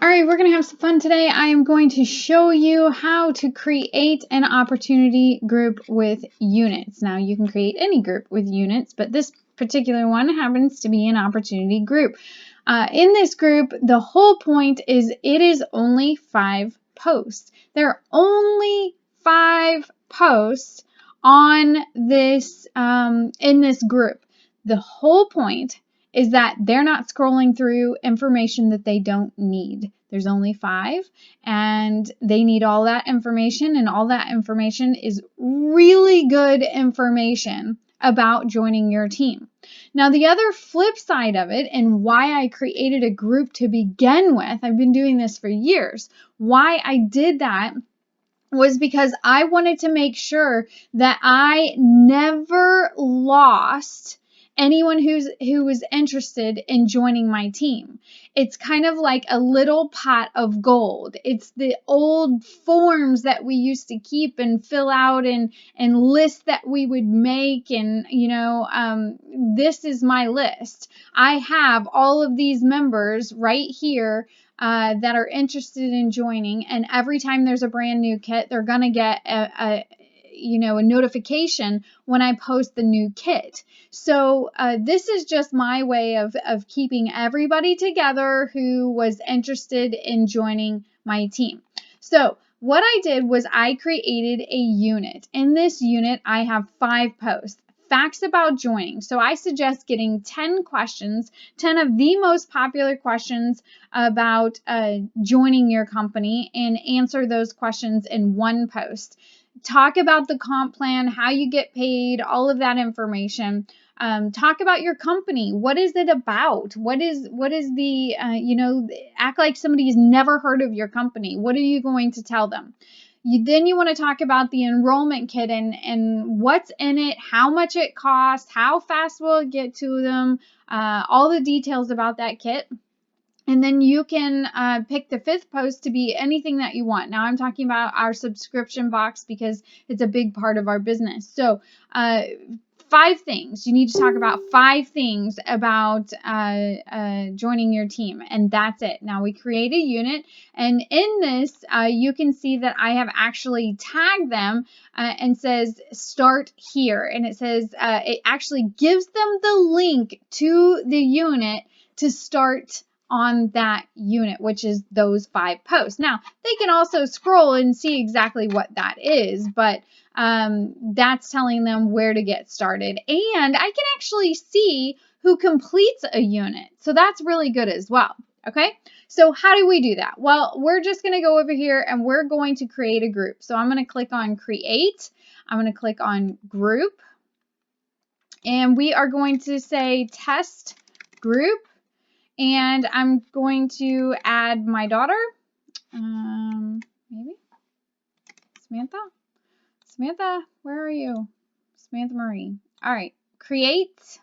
All right, we're going to have some fun today. I am going to show you how to create an opportunity group with units. Now, you can create any group with units, but this particular one happens to be an opportunity group. In this group, the whole point is it is only 5 posts. There are only 5 posts on this in this group. The whole point is that they're not scrolling through information that they don't need. There's only 5 and they need all that information, and all that information is really good information about joining your team. Now, the other flip side of it, and why I created a group to begin with, I've been doing this for years. Why I did that was because I wanted to make sure that I never lost anyone who was interested in joining my team. It's kind of like a little pot of gold. It's the old forms that we used to keep and fill out and lists that we would make, and this is my list. I have all of these members right here that are interested in joining, and every time there's a brand new kit, they're gonna get a notification when I post the new kit. So this is just my way of keeping everybody together who was interested in joining my team. So what I did was I created a unit. In this unit, I have 5 posts. Facts about joining. So I suggest getting 10 questions, 10 of the most popular questions about joining your company, and answer those questions in one post. Talk about the comp plan, how you get paid, all of that information. Talk about your company. What is it about? What is the, act like somebody's never heard of your company. What are you going to tell them? Then you want to talk about the enrollment kit and what's in it, how much it costs, how fast will it get to them, all the details about that kit. And then you can pick the 5th post to be anything that you want. Now I'm talking about our subscription box because it's a big part of our business. So 5 things. You need to talk about 5 things about joining your team, and that's it. Now we create a unit, and in this you can see that I have actually tagged them and says start here, and it says it actually gives them the link to the unit to start on that unit, which is those 5 posts. Now, they can also scroll and see exactly what that is, but that's telling them where to get started. And I can actually see who completes a unit. So that's really good as well. Okay, so how do we do that? Well, we're just going to go over here and we're going to create a group. So I'm going to click on create. I'm going to click on group. And we are going to say test group. And I'm going to add my daughter, maybe Samantha, where are you? Samantha Marie. All right, create.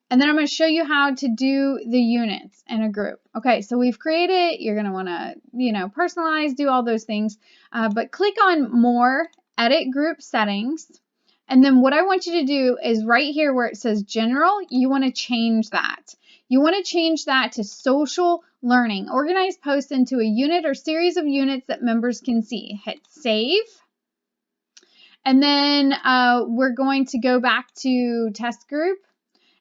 And then I'm going to show you how to do the units in a group. Okay, so we've created, you're going to want to, personalize, do all those things. But click on more, edit group settings. And then what I want you to do is right here where it says general, you want to change that. You want to change that to social learning. Organize posts into a unit or series of units that members can see. Hit save. And then we're going to go back to test group.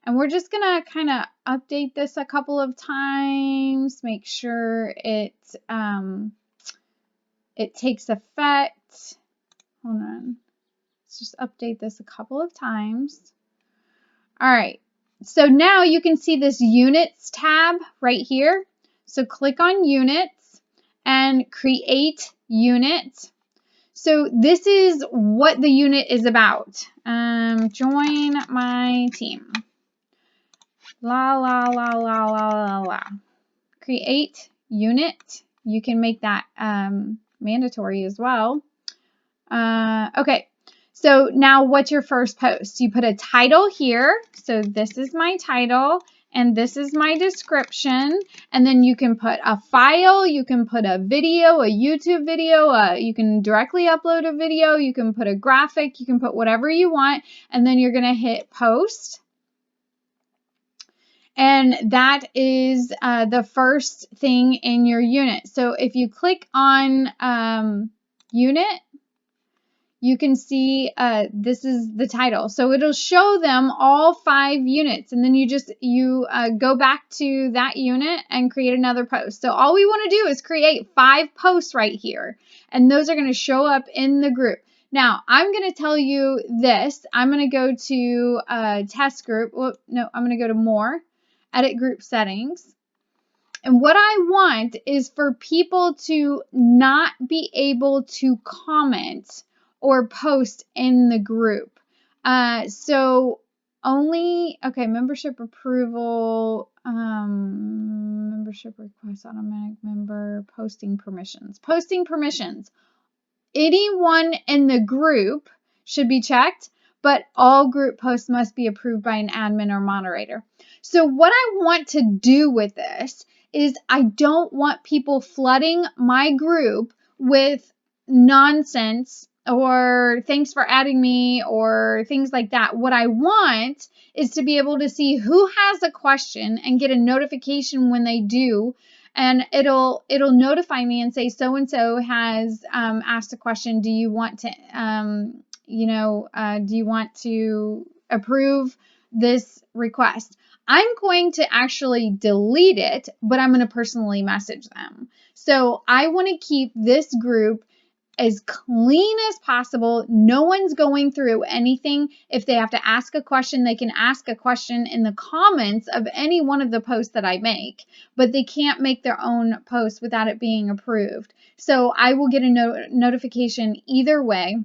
And we're just going to kind of update this a couple of times. Make sure it takes effect. Hold on. Let's just update this a couple of times. All right, so now you can see this units tab right here. So click on units and create unit. So this is what the unit is about. Join my team. La la la la la la la. Create unit. You can make that mandatory as well. Okay. So now what's your first post? You put a title here. So this is my title and this is my description. And then you can put a file, you can put a video, a YouTube video, you can directly upload a video, you can put a graphic, you can put whatever you want. And then you're going to hit post. And that is the first thing in your unit. So if you click on unit, you can see this is the title. So it'll show them all 5 units, and then you go back to that unit and create another post. So all we want to do is create 5 posts right here, and those are going to show up in the group. Now, I'm going to tell you this. I'm going to go to test group. Well, no, I'm going to go to more, edit group settings. And what I want is for people to not be able to comment or post in the group. So only, okay, membership approval, membership request, automatic member, posting permissions. Posting permissions. Anyone in the group should be checked, but all group posts must be approved by an admin or moderator. So what I want to do with this is I don't want people flooding my group with nonsense or thanks for adding me or things like that. What I want is to be able to see who has a question and get a notification when they do, and it'll notify me and say so and so has asked a question. Do you want to do you want to approve this request? I'm going to actually delete it, but I'm going to personally message them. So I want to keep this group as clean as possible. No one's going through anything. If they have to ask a question, they can ask a question in the comments of any one of the posts that I make, but they can't make their own post without it being approved. So I will get a notification either way,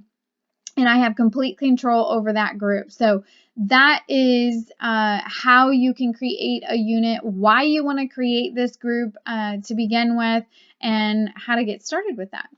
and I have complete control over that group. So that is how you can create a unit, why you want to create this group to begin with, and how to get started with that.